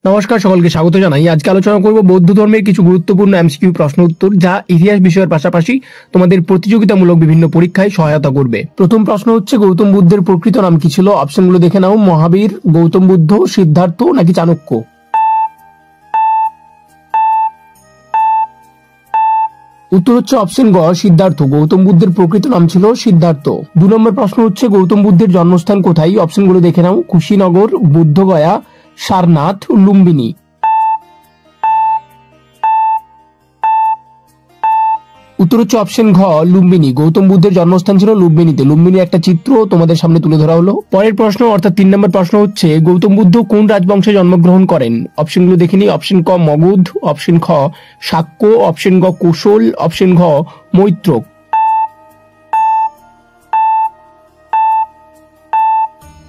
নমস্কার, সকলকে স্বাগত জানাই। আজকে আলোচনা করব বৌদ্ধ ধর্মের কিছু গুরুত্বপূর্ণ এমসিকিউ প্রশ্ন উত্তর, যা ইতিহাস বিষয়ের পাশাপাশি তোমাদের প্রতিযোগিতামূলক বিভিন্ন পরীক্ষায় সহায়তা করবে। প্রথম প্রশ্ন হচ্ছে, গৌতম বুদ্ধের প্রকৃত নাম কি ছিল? অপশনগুলো দেখে নাও। মহাবীর, গৌতম বুদ্ধ, সিদ্ধার্থ নাকি চাণক্য? উত্তর হচ্ছে অপশন গ, সিদ্ধার্থ। গৌতম বুদ্ধের প্রকৃত নাম ছিল সিদ্ধার্থ। 2 নম্বর প্রশ্ন হচ্ছে, গৌতম বুদ্ধের জন্মস্থান কোথায়? অপশনগুলো দেখে নাও। কুশীনগর, বুদ্ধগয়া, সারনাথ, লুম্বিনী। উত্তর হচ্ছে অপশন ঘ, লুম্বিনী। গৌতম বুদ্ধের জন্মস্থান ছিল লুম্বিনীতে। লুম্বিনী একটা চিত্র তোমাদের সামনে তুলে ধরা হলো। পরের প্রশ্ন অর্থাৎ 3 নম্বর প্রশ্ন হচ্ছে, গৌতম বুদ্ধ কোন রাজবংশে জন্মগ্রহণ করেন? অপশনগুলো দেখে নিই। অপশন ক মগধ, অপশন খ শাক্য, অপশন গ কুশল, অপশন ঘ মৈত্রক।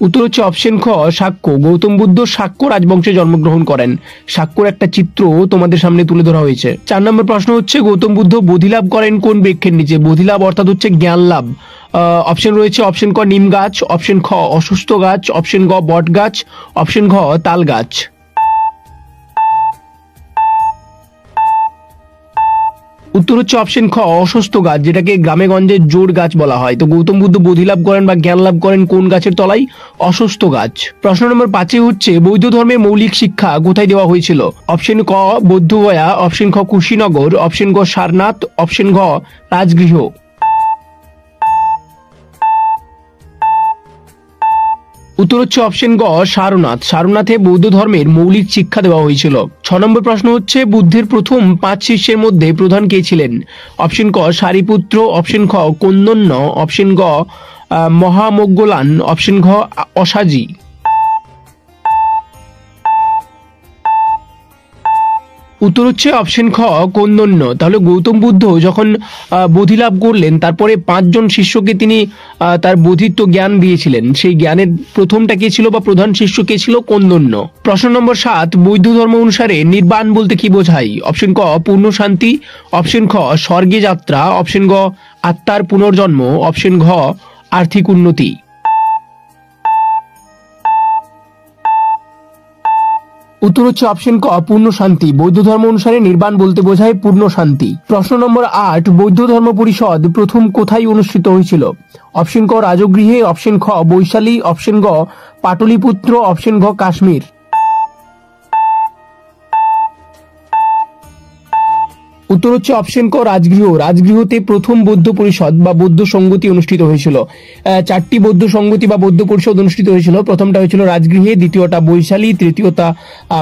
উত্তর হচ্ছে অপশন খ শাক্য। গৌতম বুদ্ধ শাক্য রাজবংশে জন্মগ্রহণ করেন। শাক্যর একটা চিত্র তোমাদের সামনে তুলে ধরা হয়েছে। 4 নম্বর প্রশ্ন হচ্ছে, গৌতম বুদ্ধ বোধিলাভ করেন কোন বৃক্ষের নিচে? বোধিলাভ অর্থাৎ হচ্ছে জ্ঞান লাভ। অপশন রয়েছে অপশন ক নিম গাছ, অপশন খ অশ্বত্থ গাছ, অপশন গ বট গাছ, অপশন ঘ তাল গাছ। উত্তর হচ্ছে অপশন খ অশ্বত্থ গাছ, যেটাকে গ্রামে গঞ্জে জোর গাছ বলা হয়। তো গৌতম বুদ্ধ বোধিলাভ করেন বা জ্ঞান লাভ করেন কোন গাছের তলায়? অশ্বত্থ গাছ। প্রশ্ন নম্বর 5 হচ্ছে, বৌদ্ধ ধর্মের মৌলিক শিক্ষা কোথায় দেওয়া হয়েছিল? অপশন ক বৌদ্ধগয়া, অপশন খ কুশীনগর, অপশন গ সারনাথ, অপশন ঘ রাজগৃহ। উত্তর হচ্ছে অপশন গ সারনাথ। সারনাথে বৌদ্ধ ধর্মের মৌলিক শিক্ষা দেওয়া হয়েছিল। 6 নম্বর প্রশ্ন হচ্ছে, বুদ্ধের প্রথম 5 শিষ্যের মধ্যে প্রধান কে ছিলেন? অপশন ক সারিপুত্র, অপশন খ কন্দন্য, অপশন গ মহামোগ্গলান, অপশন ঘ অসাজি। উত্তর হচ্ছে অপশন খ কন্দন্য। তাহলে গৌতম বুদ্ধ যখন বোধিলাভ করলেন, তারপরে 5 জন শিষ্যকে তিনি তার বোধিত্ব জ্ঞান দিয়েছিলেন। সেই জ্ঞানের প্রথমটা কে ছিল বা প্রধান শিষ্য কে ছিল? কন্দন্য। প্রশ্ন নম্বর 7, বৌদ্ধ ধর্ম অনুসারে নির্বাণ বলতে কি বোঝায়? অপশন ক পূর্ণ শান্তি, অপশন খ স্বর্গে যাত্রা, অপশন গ আত্মার পুনর্জন্ম, অপশন ঘ আর্থিক উন্নতি। উত্তর হচ্ছে অপশন ক পূর্ণ শান্তি। বৌদ্ধ ধর্ম অনুসারে নির্বাণ বলতে বোঝায় পূর্ণ শান্তি। প্রশ্ন নম্বর 8, বৌদ্ধ ধর্ম পরিষদ প্রথম কোথায় অনুষ্ঠিত হয়েছিল? অপশন ক রাজগৃহে, অপশন খ বৈশালী, অপশন গ পাটলিপুত্র, অপশন ঘ কাশ্মীর। উত্তর হচ্ছে অপশন ক রাজগৃহ। রাজগৃহতে প্রথম বৌদ্ধ পরিষদ বা বৌদ্ধ সংগতি অনুষ্ঠিত হয়েছিল। 4টি বৌদ্ধ সংগতি বা বৌদ্ধ পরিষদ অনুষ্ঠিত হয়েছিল। প্রথমটা হয়েছিল রাজগৃহে, দ্বিতীয়টা বৈশালী, তৃতীয়টা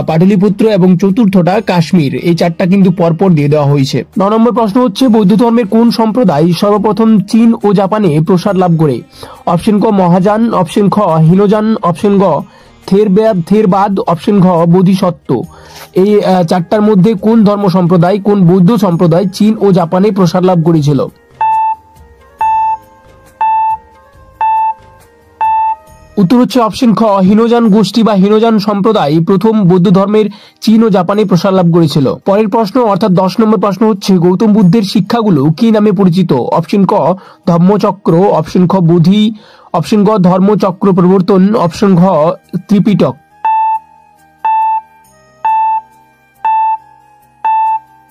পাটলিপুত্র এবং চতুর্থটা কাশ্মীর। এই 4টা কিন্তু পরপর দিয়ে দেওয়া হয়েছে। 9 নম্বর প্রশ্ন হচ্ছে, বৌদ্ধ ধর্মের কোন সম্প্রদায় সর্বপ্রথম চীন ও জাপানে প্রসার লাভ করে? অপশন ক মহাযান, অপশন খ হীনযান, অপশন গ থেরবাদ, অপশন ঘ বোধিসত্ত্ব। এই 4টার মধ্যে কোন ধর্ম সম্প্রদায়, কোন বৌদ্ধ সম্প্রদায় চীন ও জাপানে প্রসার লাভ করেছিল? উত্তর হচ্ছে অপশন খ হীনযান গোষ্ঠী বা হীনযান সম্প্রদায় প্রথম বৌদ্ধ ধর্মের চীন ও জাপানে প্রসার লাভ করেছিল। পরের প্রশ্ন অর্থাৎ 10 নম্বর প্রশ্ন হচ্ছে, গৌতম বুদ্ধের শিক্ষাগুলো কি নামে পরিচিত? অপশন ক ধম্মচক্র, অপশন খ বোধি, অপশন গ ধর্মচক্র প্রবর্তন, অপশন ঘ ত্রিপিটক।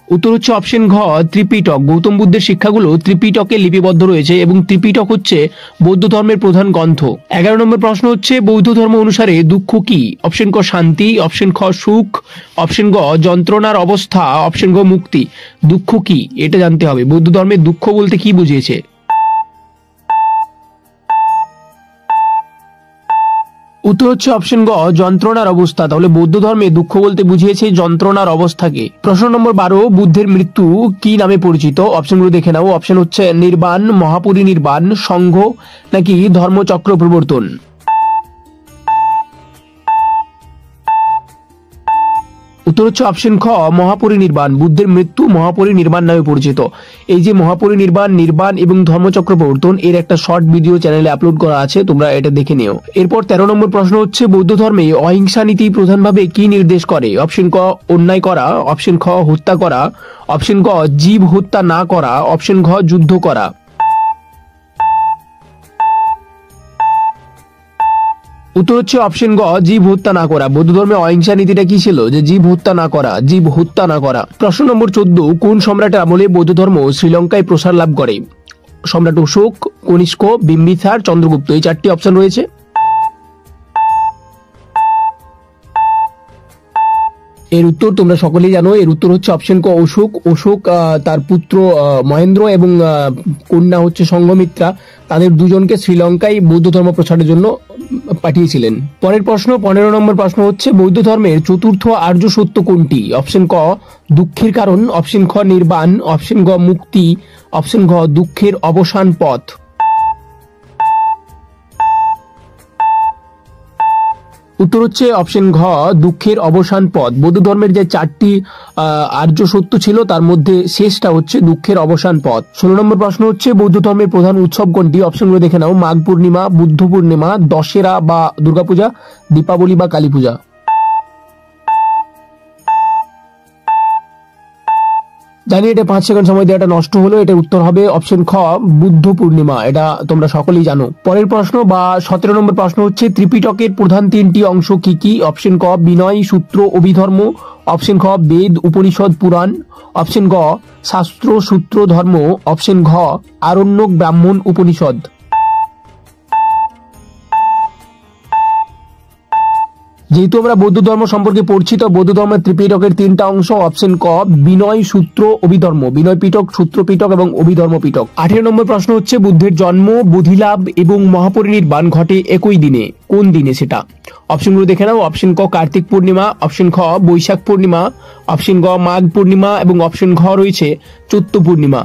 উত্তর হচ্ছে অপশন ঘ ত্রিপিটক। গৌতম বুদ্ধের শিক্ষাগুলো ত্রিপিটকে লিপিবদ্ধ রয়েছে এবং ত্রিপিটক হচ্ছে বৌদ্ধ ধর্মের প্রধান গ্রন্থ। 11 নম্বর প্রশ্ন হচ্ছে, বৌদ্ধ ধর্ম অনুসারে দুঃখ কি? অপশন ক শান্তি, অপশন খ সুখ, অপশন গ যন্ত্রণার অবস্থা, অপশন গ মুক্তি। দুঃখ কি এটা জানতে হবে। বৌদ্ধ ধর্মের দুঃখ বলতে কি বুঝিয়েছে? উত্তর হচ্ছে অপশন গ যন্ত্রণার অবস্থা। তাহলে বৌদ্ধ ধর্মে দুঃখ বলতে বুঝিয়েছে যন্ত্রণার অবস্থাকে। প্রশ্ন নম্বর 12, বুদ্ধের মৃত্যু কি নামে পরিচিত? অপশনগুলো দেখে নাও। অপশন হচ্ছে নির্বাণ, মহাপরিনির্বাণ, সংঘ নাকি ধর্মচক্র প্রবর্তন। উত্তর হচ্ছে অপশন খ মহাপরিনির্বাণ। বুদ্ধের মৃত্যু মহাপরিনির্বাণ নামে পরিচিত। এই যে মহাপরিনির্বাণ, নির্বাণ এবং ধর্মচক্র প্রবর্তন, এর একটা শর্ট ভিডিও চ্যানেলে আপলোড করা আছে, তোমরা এটা দেখে নিও। এরপর 13 নম্বর প্রশ্ন হচ্ছে, বৌদ্ধ ধর্মে অহিংসা নীতি প্রধানভাবে কি নির্দেশ করে? অপশন ক অন্যায় করা, অপশন খ হত্যা করা, অপশন ক জীব হত্যা না করা, অপশন ঘ যুদ্ধ করা। উত্তর হচ্ছে অপশন গ, জীব হত্যা না করা। বৌদ্ধ ধর্মে অহিংসা নীতিটা কি ছিল? যে জীব হত্যা না করা, জীব হত্যা না করা। প্রশ্ন নম্বর 14, কোন সম্রাটের আমলে বৌদ্ধ ধর্ম শ্রীলঙ্কায় প্রসার লাভ করে? সম্রাট অশোক, কনিষ্ক, বিম্বিসার, চন্দ্রগুপ্ত। এই 4টি অপশন রয়েছে। এর উত্তর তোমরা সকলেই জানো। এর উত্তর হচ্ছে অপশন ক, অশোক। অশোক তার পুত্র মহেন্দ্র এবং কন্যা হচ্ছে সংঘমিত্রা, তাদের দুজনকে শ্রীলঙ্কায় বৌদ্ধ ধর্ম প্রচারের জন্য পাঠিয়েছিলেন। পরের প্রশ্ন, 15 নম্বর প্রশ্ন হচ্ছে, বৌদ্ধ ধর্মের চতুর্থ আর্য সত্য কোনটি? অপশন ক, দুঃখের কারণ। অপশন খ, নির্বাণ। অপশন গ, মুক্তি। অপশন ঘ, দুঃখের অবসান পথ। উত্তর হচ্ছে অপশন ঘ, দুঃখের অবসান পথ। বৌদ্ধ ধর্মের যে 4টি আর্য সত্য ছিল তার মধ্যে শেষটা হচ্ছে দুঃখের অবসান পথ। 16 নম্বর প্রশ্ন হচ্ছে, বৌদ্ধ ধর্মের প্রধান উৎসব কোনটি? অপশনগুলো দেখে নাও। মাঘ পূর্ণিমা, বুদ্ধ পূর্ণিমা, দশেরা বা দুর্গাপূজা, দীপাবলি বা কালী পূজা। জানি এটা 5 সেকেন্ড সময় দিয়ে এটা নষ্ট হলো। এটা উত্তর হবে অপশন খ, বুদ্ধ পূর্ণিমা। এটা তোমরা সকলেই জানো। পরের প্রশ্ন বা 17 নম্বর প্রশ্ন হচ্ছে, ত্রিপিটকের প্রধান 3টি অংশ কি কি? অপশন ক, বিনয়, সূত্র, অভিধর্ম। অপশন খ, বেদ, উপনিষদ, পুরাণ। অপশন গ, শাস্ত্র, সূত্র, ধর্ম। অপশন ঘ, আরণ্যক, ব্রাহ্মণ, উপনিষদ। যেহেতু আমরা বৌদ্ধ ধর্ম সম্পর্কে পড়ছি, তো বৌদ্ধ ধর্মের ত্রিপিটকের 3টা অংশ। অপশন ক, বিনয়, সূত্র, অভিধর্ম। বিনয় পিটক, সূত্র পিটক এবং অভিধর্ম পিটক। 18 নম্বর প্রশ্ন হচ্ছে, বুদ্ধের জন্ম, বোধিলাভ এবং মহাপরিনির্বাণ ঘটে একই দিনে। কোন দিনে সেটা? অপশনগুলো দেখে নাও। অপশন ক, কার্তিক পূর্ণিমা। অপশন খ, বৈশাখ পূর্ণিমা। অপশন গ, মাঘ পূর্ণিমা এবং অপশন ঘ রয়েছে চৈত্র পূর্ণিমা।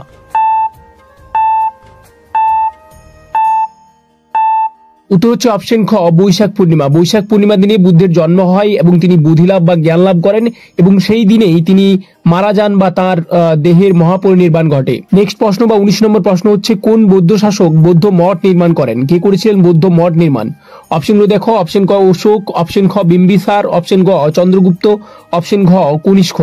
উত্তর হচ্ছে অপশন খ, বৈশাখ পূর্ণিমা। বৈশাখ পূর্ণিমা দিনে বুদ্ধের জন্ম হয় এবং তিনি বোধিলাভ বা জ্ঞান লাভ করেন এবং সেই দিনেই তিনি মারা যান বা তার দেহের মহাপরিনির্বাণ ঘটে। নেক্সট প্রশ্ন বা 19 নম্বর প্রশ্ন হচ্ছে, কোন বৌদ্ধ শাসক বৌদ্ধ মঠ নির্মাণ করেন? কে করেছিলেন বৌদ্ধ মঠ নির্মাণ? অপশনগুলো দেখো। অপশন ক, অশোক। অপশন খ, বিম্বিসার। অপশন গ, চন্দ্রগুপ্ত। অপশন ঘ, কনিষ্ক।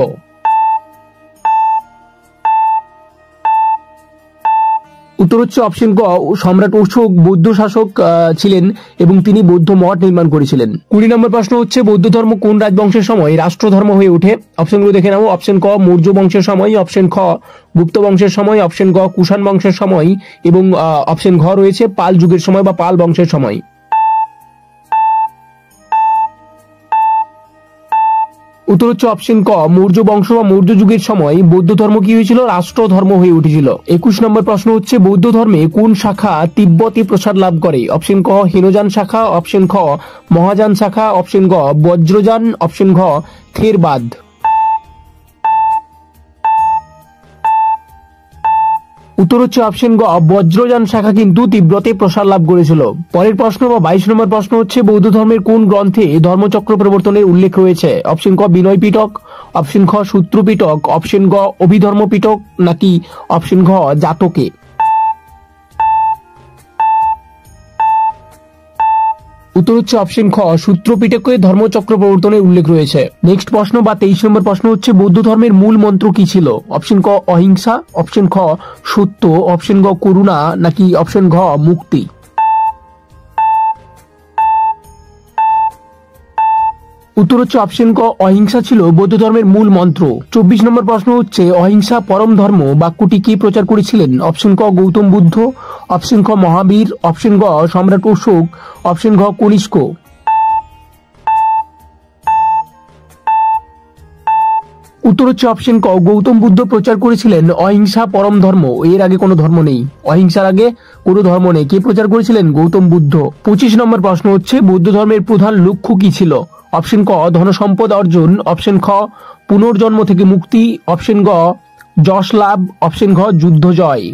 উত্তর হচ্ছে অপশন ক, সম্রাট অশোক বৌদ্ধ শাসক ছিলেন এবং তিনি বৌদ্ধ মঠ নির্মাণ করেছিলেন। 20 নম্বর প্রশ্ন হচ্ছে, বৌদ্ধ ধর্ম কোন রাজবংশের সময় রাষ্ট্রধর্ম হয়ে ওঠে? অপশনগুলো দেখে নাও। অপশন ক, মৌর্য বংশের সময়। অপশন খ, গুপ্ত বংশের সময়। অপশন গ, কুষাণ বংশের সময় এবং অপশন ঘ রয়েছে পাল যুগের সময় বা পাল বংশের সময়। উত্তর হচ্ছে অপশন ক, মৌর্য বংশ বা মৌর্য যুগের সময় বৌদ্ধ ধর্ম কি হয়েছিল? রাষ্ট্র ধর্ম হয়ে উঠেছিল। 21 নম্বর প্রশ্ন হচ্ছে, বৌদ্ধ ধর্মে কোন শাখা তিব্বতে প্রসার লাভ করে? অপশন ক, হীনযান শাখা। অপশন খ, মহাযান শাখা। অপশন গ, বজ্রযান। অপশন ঘ, থেরবাদ। উত্তর হচ্ছে অপশন গ, বজ্রযান শাখা কিন্তু তিব্বতে প্রসার লাভ করেছিল। পরের প্রশ্ন বা 22 নম্বর প্রশ্ন হচ্ছে, বৌদ্ধ ধর্মের কোন গ্রন্থে ধর্মচক্র প্রবর্তনের উল্লেখ রয়েছে? অপশন ক, বিনয় পিটক। অপশন খ, সূত্র পিটক। অপশন গ, অভিধর্ম পিটক নাকি অপশন ঘ, জাতকে? উত্তর হচ্ছে অপশন খ, সূত্র পিটকে ধর্মচক্র প্রবর্তনের উল্লেখ রয়েছে। নেক্সট প্রশ্ন বা 23 নম্বর প্রশ্ন হচ্ছে, বৌদ্ধ ধর্মের মূল মন্ত্র কি ছিল? অপশন ক, অহিংসা। অপশন খ, সত্য। অপশন গ, করুণা নাকি অপশন ঘ, মুক্তি? উত্তর হচ্ছে অপশন ক, অহিংসা ছিল বৌদ্ধ ধর্মের মূল মন্ত্র। 24 নম্বর প্রশ্ন হচ্ছে, অহিংসা পরম ধর্ম বাক্যটি কে প্রচার করেছিলেন? অপশন ক, গৌতম বুদ্ধ। অপশন খ, মহাবীর। অপশন গ, সম্রাট অশোক। অপশন ঘ, কনিষ্ক। উত্তর হচ্ছে অপশন ক, গৌতম বুদ্ধ প্রচার করেছিলেন অহিংসা পরম ধর্ম। এর আগে কোনো ধর্ম নেই, অহিংসার আগে কোনো ধর্ম নেই। কে প্রচার করেছিলেন? গৌতম বুদ্ধ। 25 নম্বর প্রশ্ন হচ্ছে, বৌদ্ধ ধর্মের প্রধান লক্ষ্য কি ছিল? অপশন ক, ধনসম্পদ অর্জন। অপশন খ, পুনর্জন্ম থেকে মুক্তি। অপশন গ, যশ লাভ। অপশন ঘ, যুদ্ধ জয়।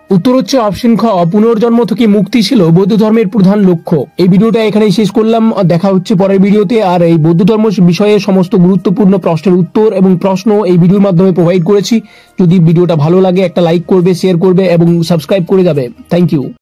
উত্তর হচ্ছে অপশন খ, পুনর্জন্ম থেকে মুক্তি ছিল বৌদ্ধ ধর্মের প্রধান লক্ষ্য। এই ভিডিওটা এখানেই শেষ করলাম। দেখা হচ্ছে পরের ভিডিওতে। আর এই বৌদ্ধ ধর্ম বিষয়ে সমস্ত গুরুত্বপূর্ণ প্রশ্নের উত্তর এবং প্রশ্ন এই ভিডিওর মাধ্যমে প্রোভাইড করেছি। যদি ভিডিওটা ভালো লাগে একটা লাইক করবে, শেয়ার করবে এবং সাবস্ক্রাইব করে যাবে। Thank you.